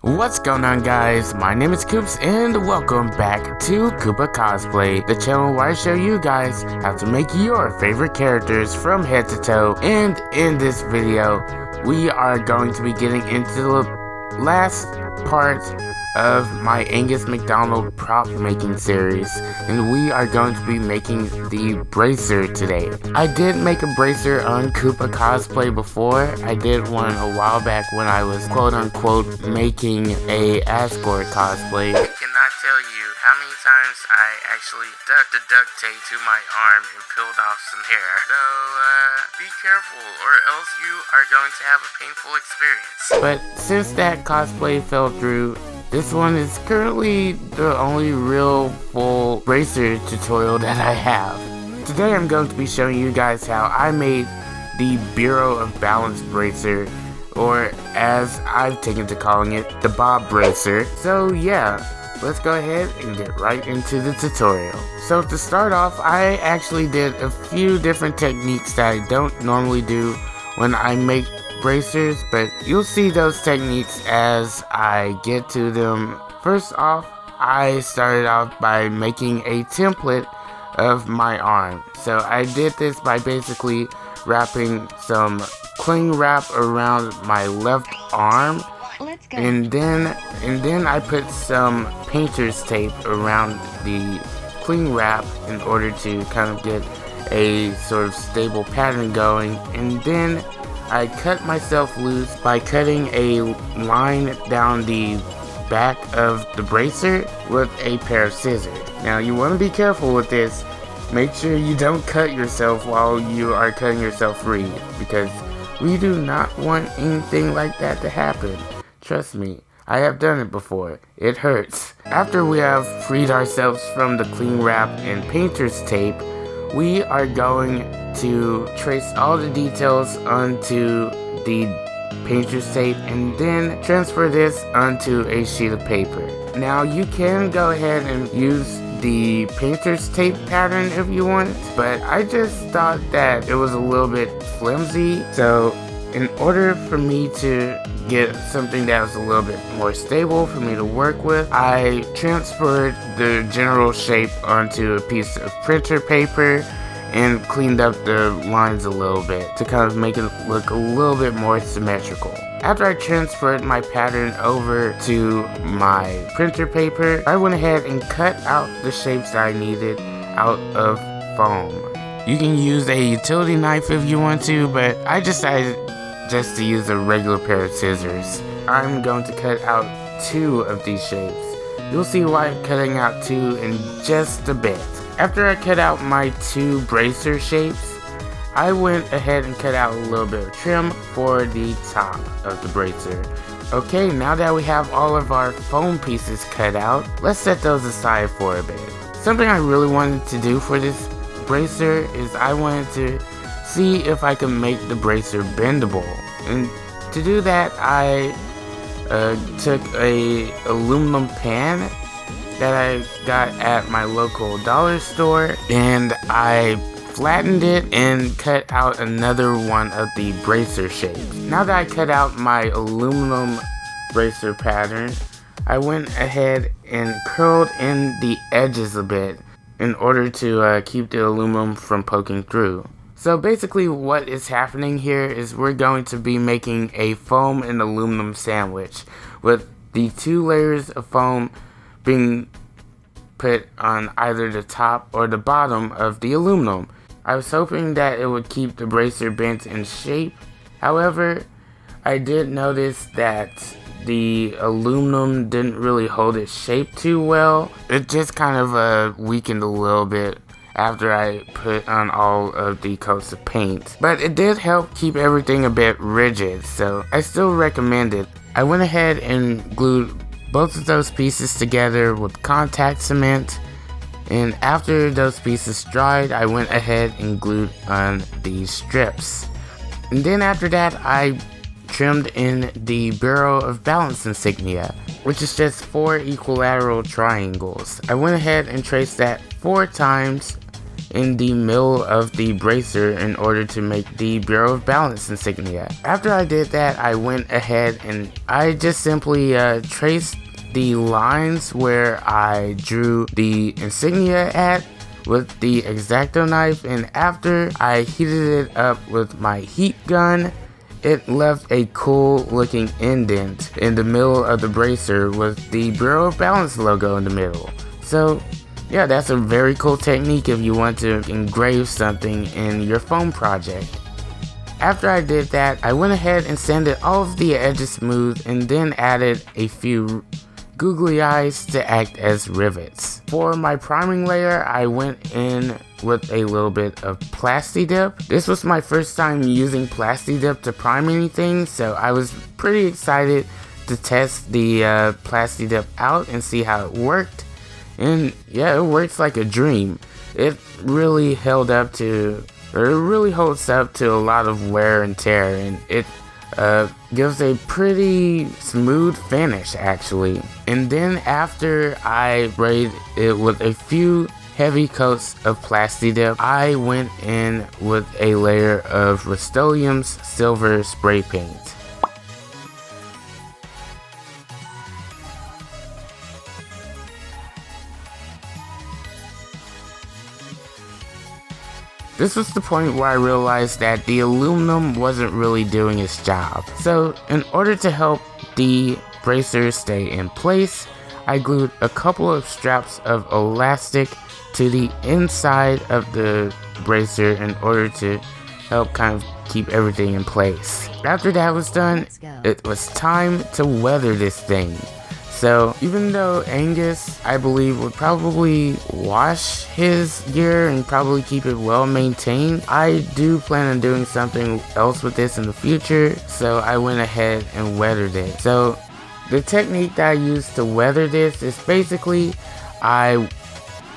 What's going on, guys? My name is Koops and welcome back to Koopa Cosplay, the channel where I show you guys how to make your favorite characters from head to toe. And in this video, we are going to be getting into the last part of my Angus McDonald prop making series, and we are going to be making the bracer today. I did make a bracer on Koopa Cosplay before. I did one a while back when I was quote unquote making a Asgore cosplay. I cannot tell you how many times I actually stuck the duct tape to my arm and peeled off some hair. So be careful or else you are going to have a painful experience. But since that cosplay fell through, this one is currently the only real full bracer tutorial that I have. Today I'm going to be showing you guys how I made the Bureau of Balance bracer, or as I've taken to calling it, the Bob bracer. So yeah, let's go ahead and get right into the tutorial. So to start off, I actually did a few different techniques that I don't normally do when I make bracers, but you'll see those techniques as I get to them. First off, I started off by making a template of my arm. So I did this by basically wrapping some cling wrap around my left arm, and then I put some painter's tape around the cling wrap in order to kind of get a sort of stable pattern going. And then I cut myself loose by cutting a line down the back of the bracer with a pair of scissors. Now you want to be careful with this. Make sure you don't cut yourself while you are cutting yourself free, because we do not want anything like that to happen. Trust me, I have done it before. It hurts. After we have freed ourselves from the cling wrap and painter's tape, we are going to trace all the details onto the painter's tape and then transfer this onto a sheet of paper. Now you can go ahead and use the painter's tape pattern if you want, but I just thought that it was a little bit flimsy. So in order for me to get something that was a little bit more stable for me to work with, I transferred the general shape onto a piece of printer paper and cleaned up the lines a little bit to kind of make it look a little bit more symmetrical. After I transferred my pattern over to my printer paper, I went ahead and cut out the shapes that I needed out of foam. You can use a utility knife if you want to, but I decided just to use a regular pair of scissors. I'm going to cut out 2 of these shapes. You'll see why I'm cutting out 2 in just a bit. After I cut out my 2 bracer shapes, I went ahead and cut out a little bit of trim for the top of the bracer. Okay, now that we have all of our foam pieces cut out, let's set those aside for a bit. Something I really wanted to do for this bracer is I wanted to see if I could make the bracer bendable. And to do that, I took a aluminum pan that I got at my local dollar store, and I flattened it and cut out another one of the bracer shapes. Now that I cut out my aluminum bracer pattern, I went ahead and curled in the edges a bit in order to keep the aluminum from poking through. So basically what is happening here is we're going to be making a foam and aluminum sandwich, with the 2 layers of foam being put on either the top or the bottom of the aluminum. I was hoping that it would keep the bracer bent in shape. However, I did notice that the aluminum didn't really hold its shape too well. It just kind of weakened a little bit after I put on all of the coats of paint. But it did help keep everything a bit rigid, so I still recommend it. I went ahead and glued both of those pieces together with contact cement, and after those pieces dried, I went ahead and glued on these strips. And then after that, I trimmed in the Bureau of Balance insignia, which is just 4 equilateral triangles. I went ahead and traced that 4 times in the middle of the bracer in order to make the Bureau of Balance insignia. After I did that, I went ahead and I just simply traced the lines where I drew the insignia at with the X-Acto knife, and after I heated it up with my heat gun, it left a cool looking indent in the middle of the bracer with the Bureau of Balance logo in the middle. So yeah, that's a very cool technique if you want to engrave something in your foam project. After I did that, I went ahead and sanded all of the edges smooth and then added a few googly eyes to act as rivets. For my priming layer, I went in with a little bit of Plasti Dip. This was my first time using Plasti Dip to prime anything, so I was pretty excited to test the Plasti Dip out and see how it worked. And yeah, it works like a dream. It really holds up to a lot of wear and tear, and it gives a pretty smooth finish actually. And then after I sprayed it with a few heavy coats of Plasti Dip, I went in with a layer of Rust-Oleum's silver spray paint. This was the point where I realized that the aluminum wasn't really doing its job. So in order to help the bracer stay in place, I glued a couple of straps of elastic to the inside of the bracer in order to help kind of keep everything in place. After that was done, it was time to weather this thing. So even though Angus, I believe, would probably wash his gear and probably keep it well maintained, I do plan on doing something else with this in the future, so I went ahead and weathered it. So the technique that I used to weather this is basically I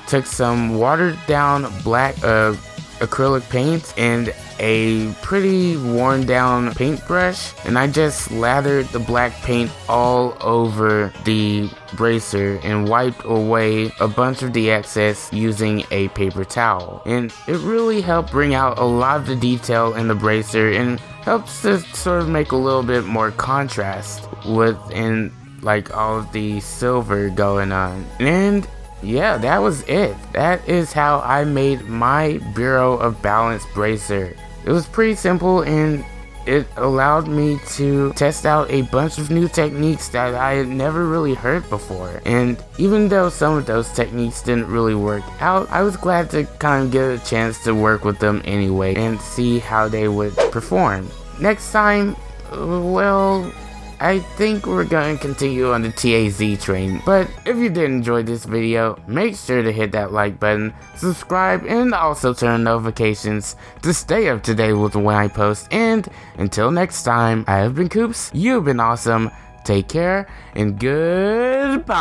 took some watered down black acrylic paint and a pretty worn down paintbrush, and I just slathered the black paint all over the bracer and wiped away a bunch of the excess using a paper towel. And it really helped bring out a lot of the detail in the bracer and helps to sort of make a little bit more contrast within like all of the silver going on. And yeah, that was it. That is how I made my Bureau of Balance bracer. It was pretty simple and it allowed me to test out a bunch of new techniques that I had never really heard before. And even though some of those techniques didn't really work out, I was glad to kind of get a chance to work with them anyway and see how they would perform. Next time, well, I think we're going to continue on the TAZ train, but if you did enjoy this video, make sure to hit that like button, subscribe, and also turn on notifications to stay up to date with when I post. And until next time, I have been Koops, you've been awesome, take care, and goodbye!